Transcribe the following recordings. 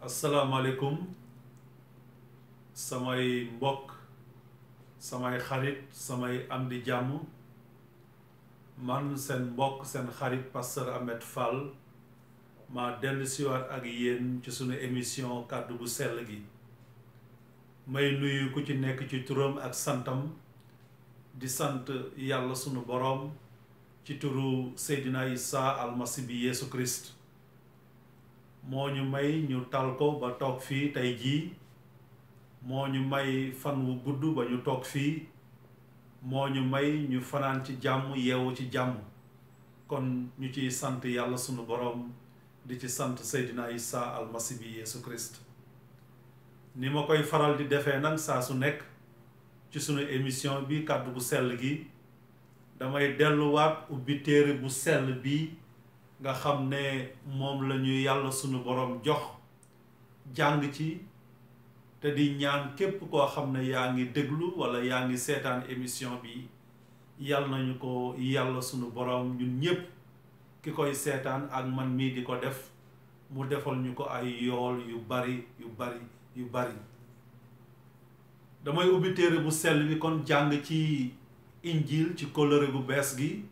asalaamaaleykum samay mbokk samay xarit samay am di jàmm man seen mbokk seen xarit pasteur Ahmed Fall ma dellusiwaat ak yéen ci sunu émission kàddu bu sell gi may nuyu ku ci nekk ci turam ak santam di sant yàlla sunu boroom ci turu Seydina Isa almasi bi Yeesu Christ moo ñu may ñu tal ko ba toog fii tey jii moo ñu may fan wu gudd ba ñu toog fii moo ñu may ñu fanaan ci jàmm yeewu ci jàmm kon ñu ciy sant yàlla sunu boroom di ci sant Seydina Isa almasi bi Yeesu Christ ni ma koy faral di defee nag saa su nekk ci sunu émission bi kàddu bu sell gi damay delluwaat ubbi téere bu sell bi nga xam ne moom la ñu yàlla sunu boroom jox jàng ci te di ñaan képp koo xam ne yaa ngi déglu walla yaa ngi seetaan émission bi yàlla nañu ko yàlla sunu boroom ñun ñépp ki koy seetaan ak man mii di ko def mu defal ñu ko ay yool yu bari damay ubbi téere bu sell bi kon jàng ci injil ci kóllëre bu bees gi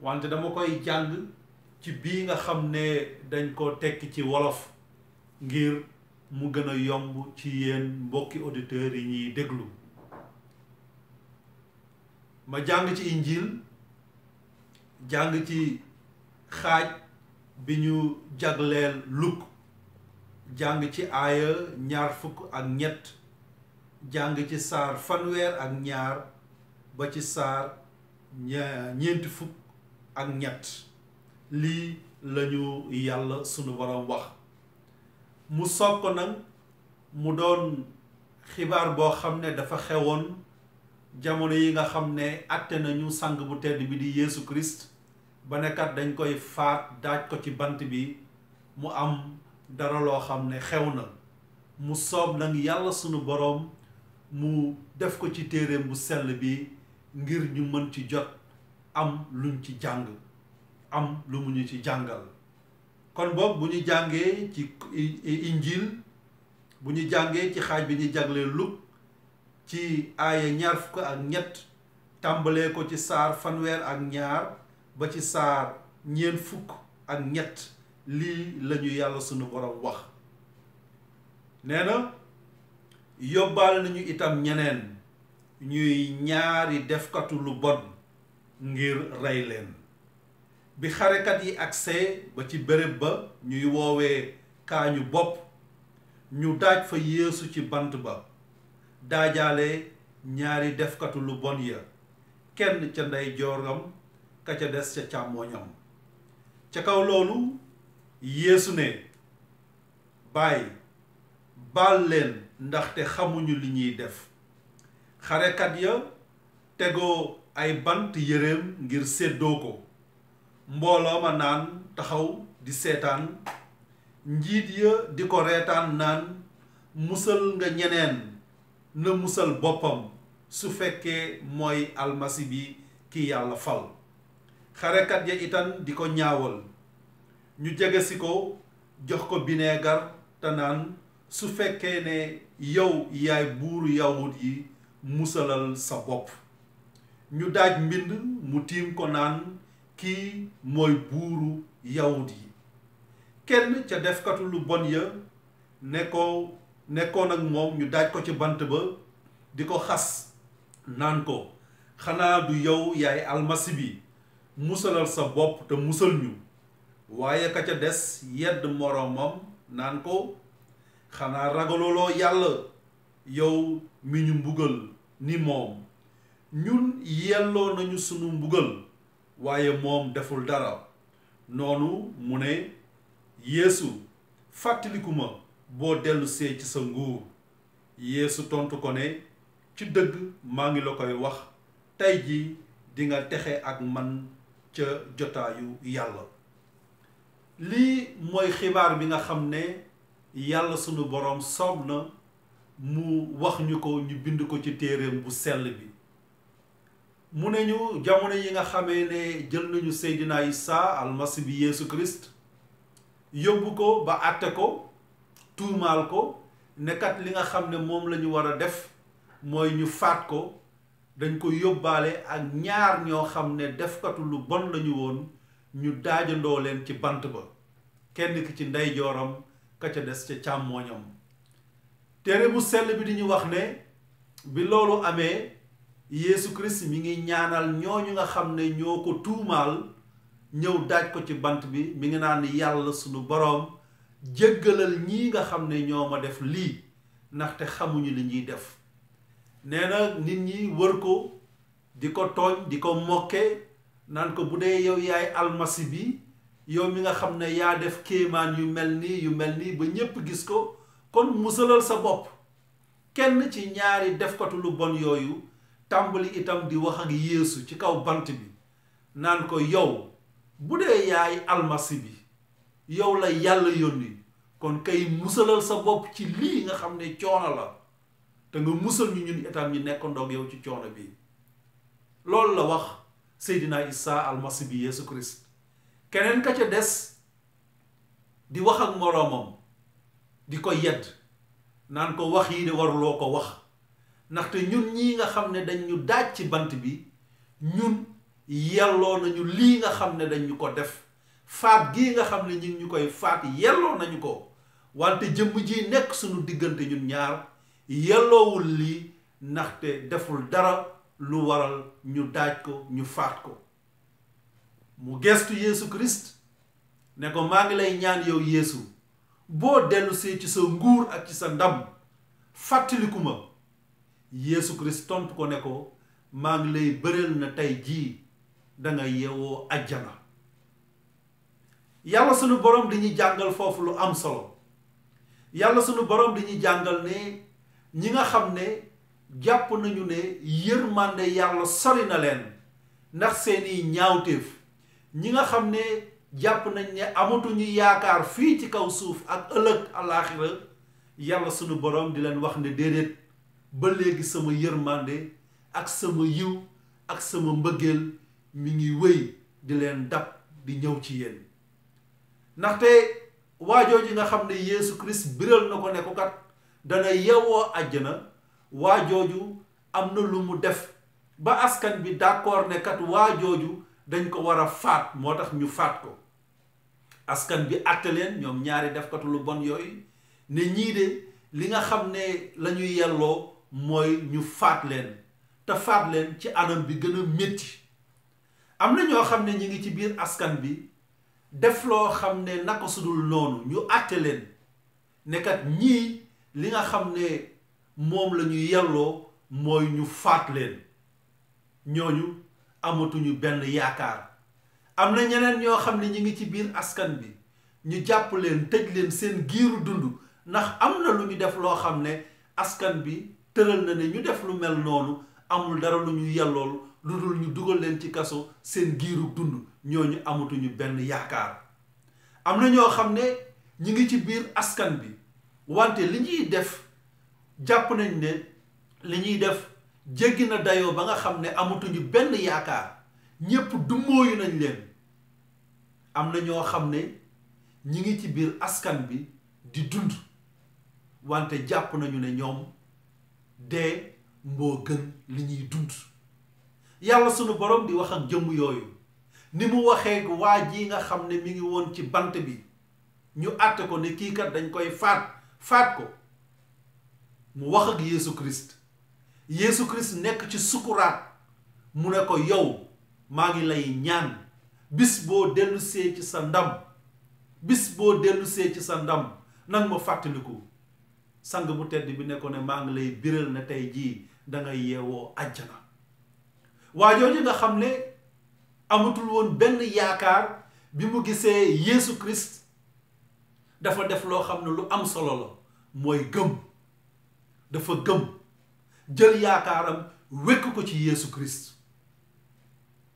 wante dama koy jàng ci bii nga xam ne dañ ko tekki ci wolof ngir mu gën a yomb ci yéen mbokki auditeurs yi ñuy déglu ma jàng ci injil jàng ci xaaj bi ñu jagleel Luk jàng ci aaya 23 jàng ci saar 32 ba ci saar 43 lii lañu yàlla sunu boroom wax mu soog ko nag mu doon xibaar boo xam ne dafa xewoon jamono yi nga xam ne àtte nañu sang bu tedd bi di Yeesu Christ ba nekkat dañ koy faat daaj ko ci bant bi mu am dara loo xam ne xew na mu soob nag yàlla sunu boroom mu def ko ci téereem bu sell bi ngir ñu mën ci jot am luñ ci jàng am lu mu ñu ci jàngal kon boog bu ñu jàngee ci injil bu ñu jàngee ci xaaj bi ñu jaglee Luk ci aaya 23 tàmbalee ko ci saar 32 ba ci saar 43 lii lañu yàlla sunu borom wax nee na yóbbaal nañu itam ñeneen ñuy ñaari defkatu lu bon ngir rey leen bi xarekat yi agsee ba ci béréb ba ñuy woowee kaañu bopp ñu daaj fa Yeesu ci bant ba daajaale ñaari defkatu lu bon ya kenn ca ndeyjooram ka ca des ca càmmooñam ca kaw loolu Yeesu ne Baay baal leen ndaxte xamuñu li ñuy def xarekat ya tegoo ay bant yéreem ngir séddoo ko mbooloo ma naan taxaw di seetaan njiit ya di ko reetaan naan musal nga ñeneen na musal boppam su fekkee mooy almasi bi ki yàlla fal xarekat ya itam di ko ñaawal ñu jege si ko jox ko bineegar te naan su fekkee ne yow yaay buuru yawut yi musalal sa bopp ñu daaj mbind mu tiim ko naan kii mooy buuru yawut yi kenn ca defkatu lu bon ya nekkoon ak moom ñu daaj ko ci bant ba di ko xas naan ko xanaa du yow yaay almasi bi musalal sa bopp te musal ñu waaye ka ca des yedd moroomam naan ko xanaa ragaloloo yàlla yow mi ñu mbugal ni moom ñun yelloo nañu sunu mbugal waaye moom deful dara noonu mu ne Yeesu fàttaliku ma boo dellusee ci sa nguur Yeesu tontu ko ne ci dëgg maa ngi la koy wax tey ji dinga texe ak man ca jotaayu yàlla lii mooy xibaar bi nga xam ne yàlla sunu boroom soob na mu wax ñu ko ñu bind ko ci téereem bu sell bi mu ne ñu jamono yi nga xamee ne jël nañu Seydina Isa almasi bi Yeesu Christ yóbbu ko ba àtte ko tuumaal ko nekkat li nga xam ne moom la ñu war a def mooy ñu faat ko. dañ ko yóbbaale ak ñaar ñoo xam ne defkatu lu bon lañu woon ñu daajandoo leen ci bant ba kenn ki ci ndeyjooram ka ca des ca càmmooñam. téere bu sell bi di ñu wax ne bi loolu amee Yeesu Kirist mi ngi ñaanal ñooñu nga xam ne ñoo ko tuumaal ñëw daaj ko ci bant bi mi ngi naan yàlla sunu boroom jéggalal ñii nga xam ne ñoo ma def lii ndaxte xamuñu li ñuy def. nee na nit ñi wër ko di ko tooñ di ko mokke naan ko bu dee yow yaay almasi bi yow mi nga xam ne yaa def kéemaan yu mel nii ba ñépp gis ko kon musalal sa bopp. kenn ci ñaari defkatu lu bon yooyu tàmbali itam di wax ak Yeesu ci kaw bant bi naan ko yow bu dee yaay almasi bi yow la yàlla yónni kon kay musalal sa bopp ci lii nga xam ne coono la te nga musal ñu ñun itam ñi nekk ndoog yow ci coono bi. loolu la wax Seydina Isa almasi bi Yeesu Kirist. keneen ka ca des di wax ak moroomam di ko yedd naan ko wax yi de waruloo ko wax ndaxte ñun ñii nga xam ne dañ ñu daaj ci bant bi ñun yelloo nañu lii nga xam ne dañ ñu ko def faat gii nga xam ne ñu ngi ñu koy faat yelloo nañu ko wante jëmm ji nekk suñu diggante ñun ñaar yelloowul lii ndaxte deful dara lu waral ñu daaj ko ñu faat ko. mu gestu Yeesu Kirist ne ko maa ngi lay ñaan yow Yeesu boo dellusee ci sa nguur ak ci sa ndam fàttaliku ma. Yeesu Kirist tontu ko ne ko maa ngi lay bëreel na tey jii danga yeewoo ajjana. yàlla sunu borom di ñu jàngal foofu lu am solo. yàlla sunu borom di ñu jàngal ne ñi nga xam ne jàpp nañu ne yërmande yàlla sori na leen ndax seeni ñaawteef, ñi nga xam ne jàpp nañ ne amatuñu yaakaar fii ci kaw suuf ak ëllëg alaaxira, yàlla sunu borom di leen wax ne déedéet, ba léegi sama yërmande ak sama yiw ak sama mbëggeel mi ngi wéy di leen dab di ñëw ci yéen. ndaxte waajooji nga xam ne Yeesu Kirist biral na ko ne ko kat dana yewoo àjjana, waajooju am na lu mu def ba askan bi d'accord ne kat waajooju dañ ko war a faat, moo tax ñu faat ko. askan bi àtte leen ñoom ñaari defkatu lu bon yooyu ne ñii de li nga xam ne la ñuy yelloo mooy ñu faat leen, te faat leen ci anam bi gën a métti. am na ñoo xam ne ñi ngi ci biir askan bi def loo xam ne naka sudul noonu, ñu àtte leen ne kat ñii li nga xam ne moom la ñu yelloo mooy ñu faat leen. ñooñu amatuñu benn yaakaar. am na ñeneen ñoo xam ne ñi ngi ci biir askan bi ñu jàpp leen tëj leen seen giiru dund ndax am na lu ñu def loo xam ne askan bi tëral na ne ñu def lu mel noonu amul dara lu ñu yellool lu dul ñu dugal leen ci kaso seen giiru dund. ñooñu amatuñu benn yaakaar. am na ñoo xam ne ñi ngi ci biir askan bi wante li ñuy def jàpp nañ ne li ñuy def jéggi na dayoo ba nga xam ne amatuñu benn yaakaar, ñépp dummóoyu nañ leen. am na ñoo xam ne ñi ngi ci biir askan bi di dund wante jàpp nañu ne ñoom dee moo gën li ñuy dund. yàlla sunu borom di wax ak jëmm yooyu ni mu waxee waa ji nga xam ne mi ngi woon ci bant bi ñu àtte ko ne kii kat dañ koy faat ko. mu wax ak Yeesu Kirist. Yeesu Kirist nekk ci sukuraat mu ne ko yow maa ngi lay ñaan bis boo dellusee ci sa ndam, bis boo dellusee ci sa ndam nang ma fàttaliku. sang bu tedd bi ne ko ne maa ngi lay biral ne tey jii danga yeewoo àjjana. waa jooju nga xam ne amatul woon benn yaakaar, bi mu gisee Yeesu Kirist dafa def loo xam ne lu am solo la, mooy gëm. dafa gëm jël yaakaaram wekk ko ci Yeesu Kirist.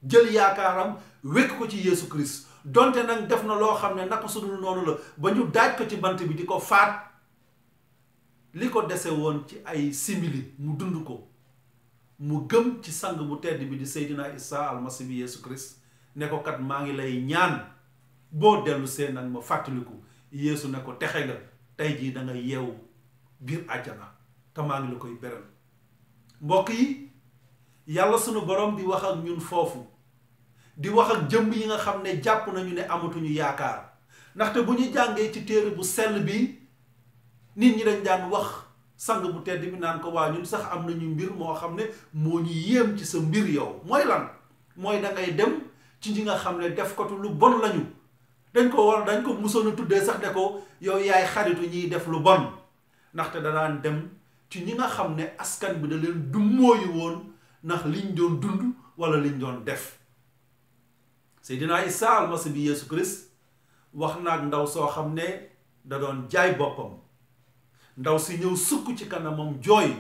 jël yaakaaram wekk ko ci Yeesu Kirist donte nag def na loo xam ne naka sudul noonu la ba ñu daaj ko ci bant bi di ko faat. li ko dese woon ci ay simili mu dund ko, mu gëm ci sang bu tedd bi di Seydina Isa almasi bi Yeesu Kirist ne ko kat maa ngi lay ñaan boo dellu see nag ma fàttaliku. Yeesu ne ko texe tey jii da nga yeewu biir àjjana te maa ngi la koy beral mbokk yi yàlla sunu borom di wax ak ñun foofu di wax ak jëmm yi nga xam ne jàpp nañu ne amatuñu yaakaar ndaxte bu ñu jàngee ci téere bu sell bi nit ñi dañ daan wax sang bu tedd bi naan ko waa ñun sax am nañu mbir moo xam ne moo ñu yéem ci sa mbir yow mooy lan mooy da ngay dem ci ñi nga xam ne defkatu lu bon lañu dañ ko musoon a tuddee sax ne ko yow yaay xaritu ñiy def lu bon ndaxte da daan dem ci ñi nga xam ne askan bi da leen dummóoyu woon ndax liñ doon dund wala liñ doon def Seydina Isa almasi bi Yeesu Christ wax naag ndaw soo xam ne da doon jaay boppam ndaw si ñëw sukk ci kanamam jooy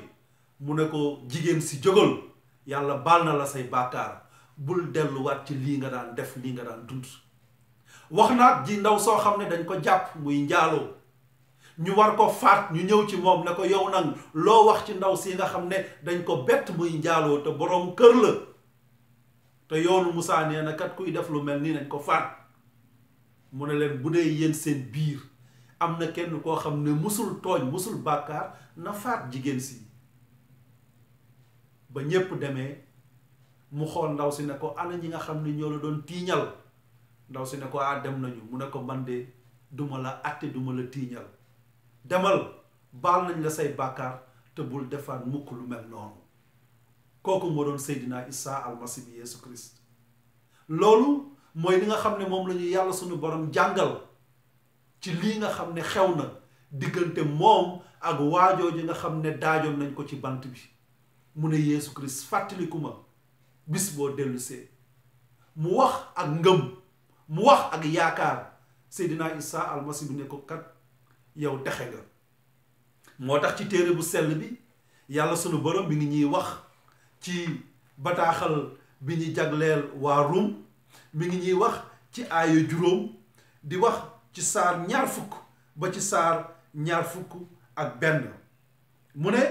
mu ne ko jigéen si jógal yàlla baal na la say bàkkaar bul delluwaat ci lii nga daan def lii nga daan dund wax naag ji ndaw soo xam ne dañ ko jàpp muy njaaloo ñu war ko faat ñu ñëw ci moom ne ko yow nag loo wax ci ndaw si nga xam ne dañ ko bett muy njaaloo te boroom kër la te yoonu Musaa nee na kat kuy def lu mel nii nañ ko faat mu ne leen bu dee yéen seen biir am na kenn koo xam ne musul tooñ musul bàkkaar na faat jigéen si ba ñépp demee mu xool ndaw si ne ko ana ñi nga xam ne ñoo la doon tiiñal ndaw si ne ko dem nañu mu ne ko man de duma la àtte duma la tiiñal demal baal nañ la say bàkkaar te bul defaat mukk lu mel noonu kooku moo doon Seydina Isa almasi bi Yeesu Christ loolu mooy li nga xam ne moom la ñu yàlla suñu borom jàngal ci lii nga xam ne xew na diggante moom ak waajoo ji nga xam ne daajoon nañ ko ci bant bi mu ne Yeesu Christ fàttaliku ma bis boo dellusee mu wax ak ngëm mu wax ak yaakaar Seydina Isa almasi bi ne ko kat yow texe nga moo tax ci téere bu sell bi yàlla sunu borom bi ngi ñuy wax ci bataaxal bi ñu jagleel waa Rum mi ngi ñuy wax ci aaya juróom di wax ci saar 2 fukk ba ci saar 2 fukk ak benn mu ne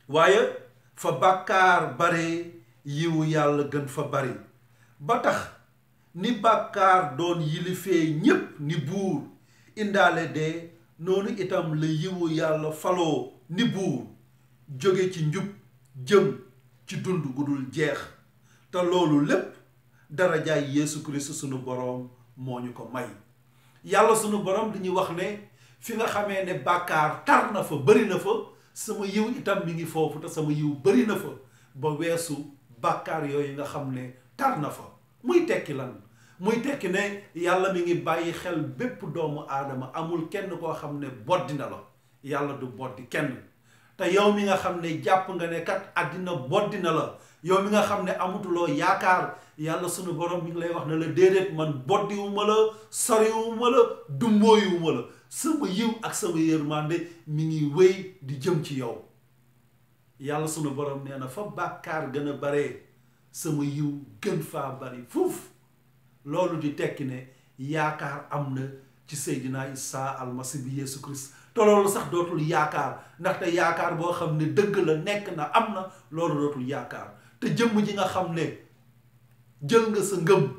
waaye fa bàkkaar bare yiwu yàlla gën fa bari ba tax ni bàkkaar doon yilifee ñépp ni buur indaale dee noonu itam la yiwu yàlla faloo ni buur jóge ci njub jëm ci dund gu dul jeex te loolu lépp darajaay Yeesu Kirist sunu boroom moo ñu ko may yàlla sunu boroom dañuy wax ne fi nga xamee ne bàkkaar tar na fa bëri na fa sama yiw itam mi ngi foofu te sama yiw bëri na fa ba weesu bàkkaar yooyu nga xam ne tar na fa muy tekki lan muy tekki ne yàlla mi ngi bàyyi xel bépp doomu aadama amul kenn koo xam ne boddi na la yàlla du boddi kenn te yow mi nga xam ne jàpp nga ne kat àddina boddi na la yow mi nga xam ne amutuloo yaakaar yàlla sunu borom mi ngi lay wax ne la déedéet man boddiwuma la soriwuma la dumbooyuwuma la sama yiw ak sama yërmande mi ngi wéy di jëm ci yow yàlla sunu borom nee na fa bàkkaar gën a bare sama yiw gën faa bari fuuf loolu di tekki ne yaakaar am na ci Seydina Isa almasi bi Yeesu Christ te loolu sax dootul yaakaar ndaxte yaakaar boo xam ne dëgg la nekk na am na loolu dootul yaakaar te jëmm ji nga xam ne jël nga sa ngëm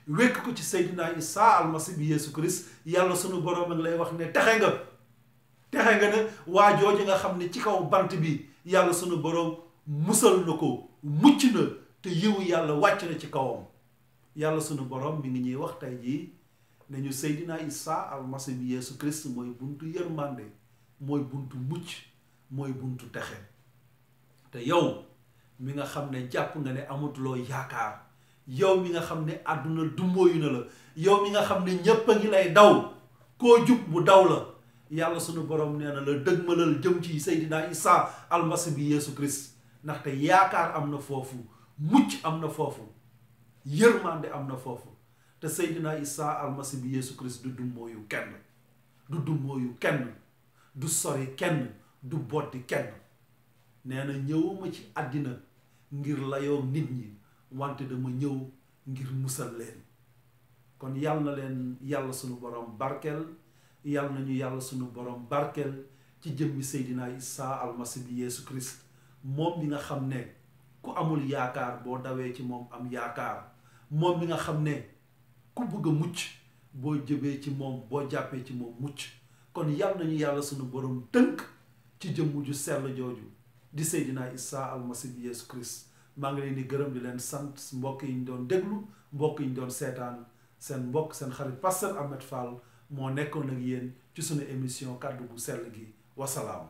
wekk ko ci Seydina Isa almasi bi Yeesu Christ yàlla sunu borom a ngi lay wax ne texe nga ne waa jooju nga xam ne ci kaw bant bi yàlla sunu borom musal na ko mucc na te yiwu yàlla wàcc na ci kawam yàlla sunu borom mi ngi ñuy wax tey jii nañu Seydina Isa almasi bi Yeesu Christ mooy buntu yërmande mooy buntu mucc mooy buntu texe te yow mi nga xam ne jàpp nga ne amatuloo yaakaar yow mi nga xam ne àdduna dumbooyu na la yow mi nga xam ne ñépp a ngi lay daw koo jub mu daw la yàlla sunu borom nee na la dëgmalal jëm ci Seydina Isa almasi bi Yeesu Christ ndaxte yaakaar am na foofu mucc am na foofu yërmande am na foofu te Seydina Isa almasi bi Yeesu Christ du dumbooyu kenn du sori kenn du boddi kenn nee na ñëwuma ci àddina ngir layoo nit ñi wante dama ñëw ngir musal leen kon yàlla na leen yàlla sunu borom barkeel yàlla nañu yàlla sunu borom barkeel ci jëmmi Seydina Isa almasi bi Yeesu Christ moom mi nga xam ne ku amul yaakaar boo dawee ci moom am yaakaar moom mi nga xam ne ku bëgg a mucc boo jëbee ci moom boo jàppee ci moom mucc kon yàlla nañu yàlla sunu borom tënk ci jëmm ju sell jooju di Seydina Isa almasi bi Yeesu Christ maa ngi leen di gërëm di leen sant mbokk yi ñu doon déglu mbokk yi ñu doon seetaan seen mbokk seen xarit Pasteur Ahmed Fall moo nekkoon ak yéen ci sunu émission kàddu gu sell gi wasalaam